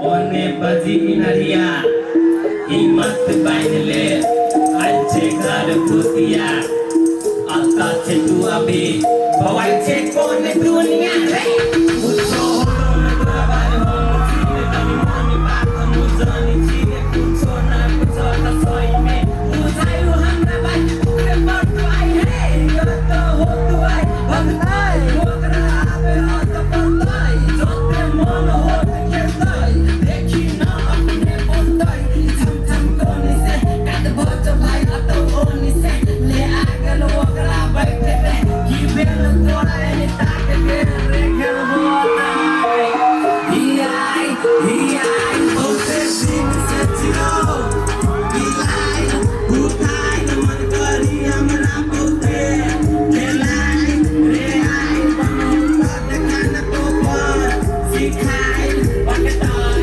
One Pazinaria, he must buy the lay. I take out a putia. I'll touch it to a bee. But I take on the dunia. Put so on the travel home. See the dummy money back on Muzani. See the good son. I put on the soy me. Muzai, you have the bike. The part to I hey. You're the whole to I. One night. Walk around on the front line. Don't them on the whole to get die.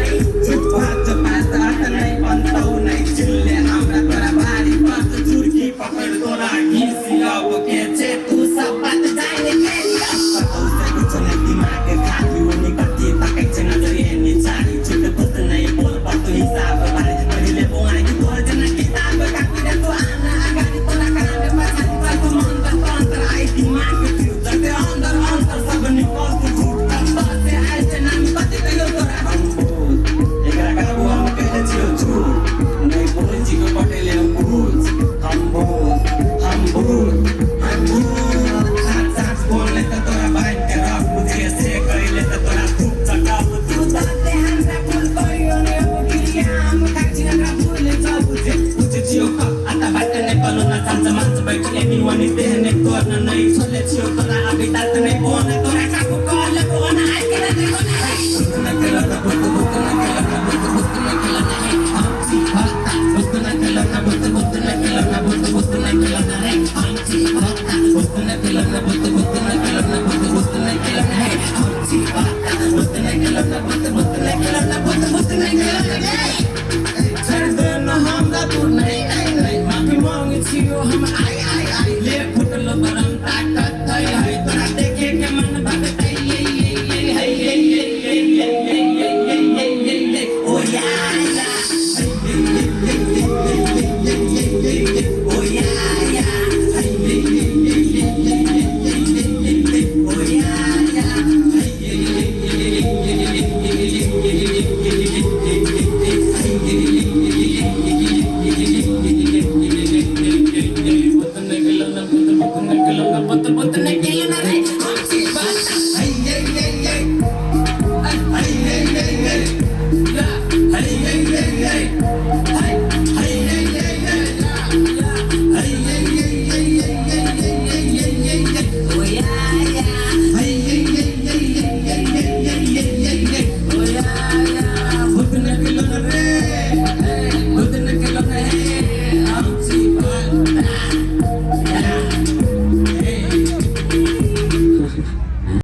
Hãy subscribe cho kênh Ghiền Mì Gõ để không bỏ lỡ